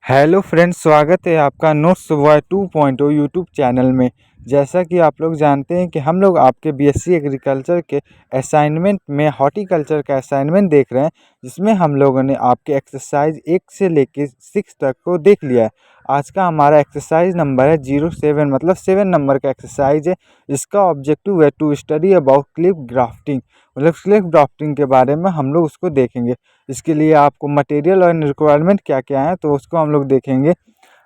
Hello friends, स्वागत है आपका नोट्स बॉय 2.0 यूट्यूब चैनल में। जैसा कि आप लोग जानते हैं कि हम लोग आपके बीएससी एग्रीकल्चर के असाइनमेंट में हॉर्टिकल्चर का असाइनमेंट देख रहे हैं, जिसमें हम लोगों ने आपके एक्सरसाइज 1 से लेके 6 तक को देख लिया है। आज का हमारा एक्सरसाइज नंबर है 07, मतलब 7 नंबर का एक्सरसाइज है। इसका ऑब्जेक्टिव है to study about cleft grafting, मतलब क्लिफ ग्राफ्टिंग के बारे में हम लोग उसको देखेंगे। इसके लिए आपको मटेरियल और रिक्वायरमेंट क्या क्या है तो उसको हम लोग देखेंगे।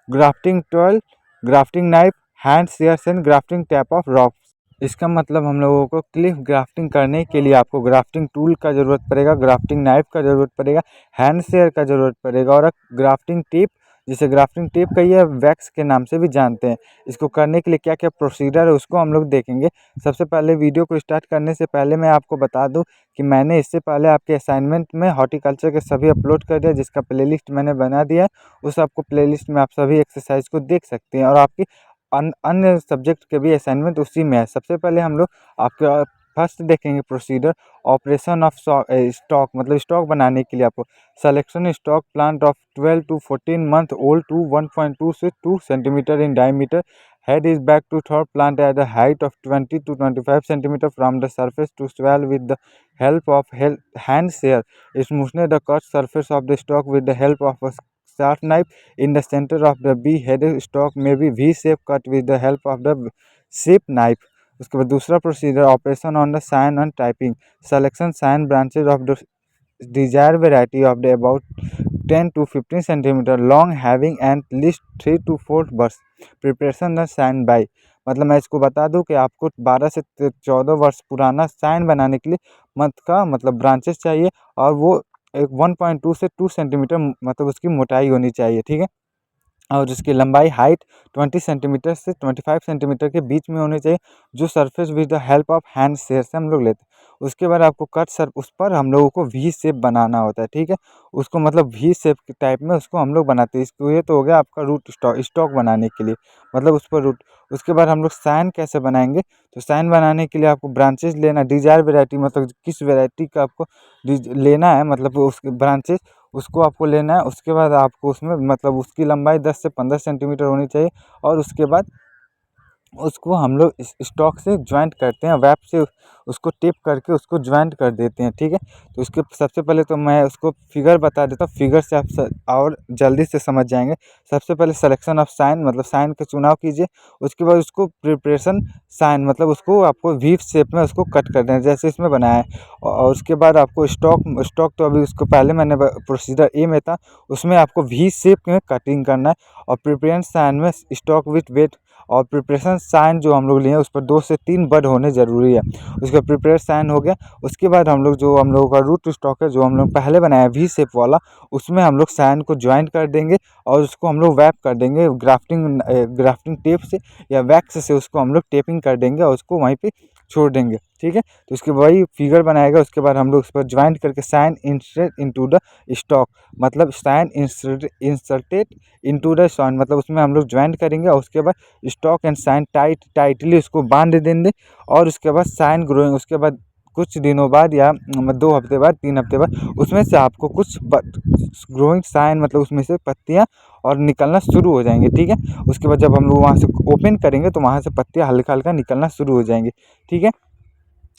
Grafting tool, grafting knife, hand shares and grafting tap of rocks. इसका मतलब हम लोगों को क्लिफ ग्राफ्टिंग करने के लिए आपको ग्राफ्टिंग टूल का ज़रूरत पड़ेगा, ग्राफ्टिंग नाइफ का ज़रूरत पड़ेगा, हैंड शेयर का ज़रूरत पड़ेगा और ग्राफ्टिंग टेप, जिसे ग्राफ्टिंग टेप का या वैक्स के नाम से भी जानते हैं। इसको करने के लिए क्या क्या प्रोसीजर है उसको हम लोग देखेंगे। सबसे पहले वीडियो को स्टार्ट करने से पहले मैं आपको बता दूं कि मैंने इससे पहले आपके असाइनमेंट में हॉर्टिकल्चर के सभी अपलोड कर दिया, जिसका प्लेलिस्ट मैंने बना दिया है। उस आपको प्लेलिस्ट में आप सभी एक्सरसाइज को देख सकते हैं और आपकी अन्य सब्जेक्ट के भी असाइनमेंट उसी में है। सबसे पहले हम लोग आपके फर्स्ट देखेंगे प्रोसीजर ऑपरेशन ऑफ स्टॉक, मतलब स्टॉक बनाने के लिए आपको selection stock plant of 12 to 14 month old to 1.2 से 2 centimetre in diameter. Head is back to third plant at a height of 20 to 25 centimeter from the surface to swell with the help of hand shear. Smoothen the cut surface of the stalk with the help of a sharp knife. In the center of the V-headed stalk may be V-shape cut with the help of the shape knife. उसके बाद दूसरा procedure operation on the scion and typing. Selection scion branches of the desired variety of the about 10 to 15 centimeter long having at least 3 to 4 buds. Preparation the scion by, मतलब मैं इसको बता दूं कि आपको 12 से 14 वर्ष पुराना साइन बनाने के लिए मत का मतलब ब्रांचेस चाहिए और वो एक 1.2 से 2 सेंटीमीटर मतलब उसकी मोटाई होनी चाहिए, ठीक है। और उसकी लंबाई हाइट 20 सेंटीमीटर से 25 सेंटीमीटर के बीच में होनी चाहिए, जो surface with the help of hand share से हम लोग लेते हैं। उसके बाद आपको कट सर उस पर हम लोगों को वी शेप बनाना होता है, ठीक है। उसको मतलब वी शेप के टाइप में उसको हम लोग बनाते हैं। इसको ये तो हो गया आपका रूट स्टॉक बनाने के लिए, मतलब उस पर रूट। उसके बाद हम लोग साइन कैसे बनाएंगे, तो साइन बनाने के लिए आपको ब्रांचेज लेना, डिजायर वेराइटी मतलब किस वेराइटी का आपको लेना है, मतलब उसके ब्रांचेज उसको आपको लेना है। उसके बाद आपको उसमें मतलब उसकी लंबाई 10 से 15 सेंटीमीटर होनी चाहिए और उसके बाद उसको हम लोग इस स्टॉक से जॉइंट करते हैं, वेब से उसको टेप करके उसको जॉइंट कर देते हैं, ठीक है। तो उसके सबसे पहले तो मैं उसको फिगर बता देता हूँ, फिगर से आप और जल्दी से समझ जाएंगे। सबसे पहले सिलेक्शन ऑफ साइन, मतलब साइन का चुनाव कीजिए। उसके बाद उसको प्रिपरेशन साइन, मतलब उसको आपको वी शेप में उसको कट करना है जैसे इसमें बनाया है। और उसके बाद आपको स्टॉक स्टॉक तो अभी उसको पहले मैंने प्रोसीजर ए में था, उसमें आपको वी शेप में कटिंग करना है। और प्रिपरेशन साइन में स्टॉक विथ वेट और प्रिपरेशन साइन जो हम लोग लिए उस पर 2 से 3 बड होने ज़रूरी है। उसका प्रिपेयर साइन हो गया। उसके बाद हम लोग जो हम लोगों का रूट स्टॉक है जो हम लोग पहले बनाया वी शेप वाला, उसमें हम लोग साइन को ज्वाइंट कर देंगे और उसको हम लोग वैप कर देंगे ग्राफ्टिंग टेप से या वैक्स से। उसको हम लोग टेपिंग कर देंगे और उसको वहीं पे छोड़ देंगे, ठीक है। तो उसके वही फिगर बनाएगा। उसके बाद हम लोग उस पर ज्वाइंट करके sign insert into the stock, मतलब sign inserted into the sign, मतलब उसमें हम लोग ज्वाइंट करेंगे और उसके बाद स्टॉक एंड साइन टाइटली उसको बांध देंगे। और उसके बाद साइन ग्रोइंग, उसके बाद कुछ दिनों बाद या 2 हफ्ते बाद 3 हफ्ते बाद उसमें से आपको कुछ ग्रोइंग साइन, मतलब उसमें से पत्तियां और निकलना शुरू हो जाएंगे, ठीक है। उसके बाद जब हम लोग वहाँ से ओपन करेंगे तो वहाँ से पत्तियां हल्का हल्का निकलना शुरू हो जाएंगी, ठीक है।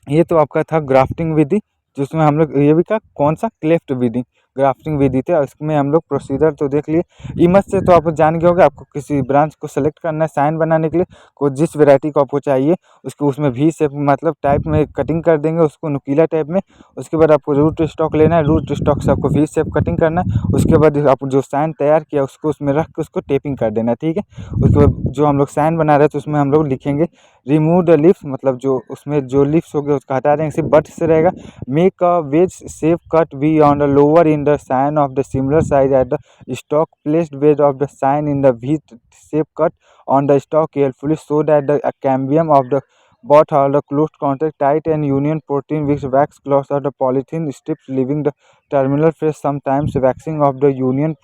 ये तो आपका था ग्राफ्टिंग विधि, जिसमें हम लोग ये भी का कौन सा क्लेफ्ट विधि, ग्राफ्टिंग विधि थे। इसमें हम लोग प्रोसीजर तो देख लिए। इमज से तो आप जान गए होंगे, आपको किसी ब्रांच को सेलेक्ट करना है साइन बनाने के लिए, को जिस वैरायटी को आपको चाहिए उसको उसमें वी शेप मतलब टाइप में कटिंग कर देंगे उसको नुकीला टाइप में। उसके बाद आपको रूट स्टॉक लेना है, रूट स्टॉक से आपको वी शेप कटिंग करना है। उसके बाद आप जो साइन तैयार किया उसको उसमें रख के उसको टेपिंग कर देना है, ठीक है। उसके बाद जो हम लोग साइन बना रहे हैं तो उसमें हम लोग लिखेंगे रिमूव द लिप्स, मतलब जो उसमें जो लिप्स हो गए उसको हटा देंगे, सिर्फ बट से रहेगा। Make a wedge shape cut V on the lower in the sign of the similar size at the stalk. Placed wedge of the sign in the V shape cut on the stalk carefully so that the cambium of the both are the close contact tight and union protein which wax close of the polythene strips leaving the terminal face. Sometimes waxing of the union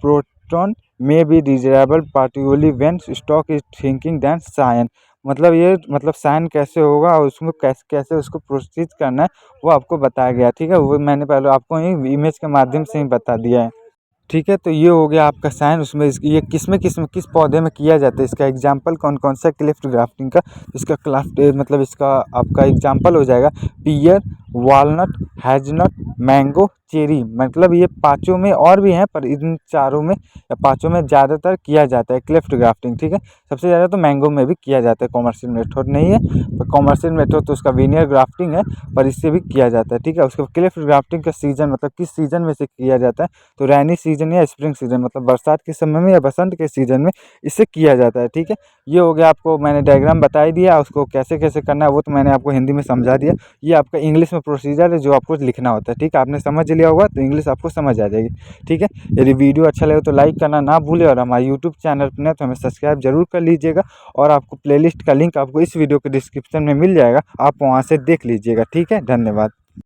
proton may be desirable particularly when stock is thinking than cyan। मतलब ये मतलब sign कैसे होगा और उसमें कैसे कैसे उसको प्रोसीड करना है वो आपको बताया गया, ठीक है। वो मैंने पहले आपको ही इमेज के माध्यम से ही बता दिया है। ठीक है, तो ये हो गया आपका साइन। उसमें ये किस पौधे में किया जाता है, इसका एग्जाम्पल कौन कौन सा क्लिफ्ट ग्राफ्टिंग का, इसका क्लाफ्ट मतलब इसका आपका एग्जाम्पल हो जाएगा पियर, वॉलनट, हैज़नट, मैंगो, चेरी। मतलब ये पाँचों में और भी हैं, पर इन चारों में या पाँचों में ज़्यादातर किया जाता है क्लिफ्ट ग्राफ्टिंग। ठीक है, सबसे ज़्यादा तो मैंगो में भी किया जाता है, कॉमर्शियल मेथड नहीं है, पर कॉमर्शियल मेथड तो उसका वीनियर ग्राफ्टिंग है, पर इससे भी किया जाता है। ठीक है, उसके क्लिफ्ट ग्राफ्टिंग का सीजन मतलब किस सीजन में से किया जाता है, तो रैनी सीजन या स्प्रिंग सीजन मतलब बरसात के समय में या बसंत के सीजन में इसे किया जाता है। ठीक है, ये हो गया, आपको मैंने डायग्राम बता ही दिया, उसको कैसे कैसे करना है वो तो मैंने आपको हिंदी में समझा दिया। ये आपका इंग्लिश में प्रोसीजर है जो आपको लिखना होता है। ठीक है, आपने समझ लिया होगा तो इंग्लिश आपको समझ आ जाएगी। ठीक है, यदि वीडियो अच्छा लगे तो लाइक करना ना भूले, और हमारे यूट्यूब चैनल पर तो हमें सब्सक्राइब जरूर कर लीजिएगा। और आपको प्लेलिस्ट का लिंक आपको इस वीडियो के डिस्क्रिप्शन में मिल जाएगा, आप वहाँ से देख लीजिएगा। ठीक है, धन्यवाद।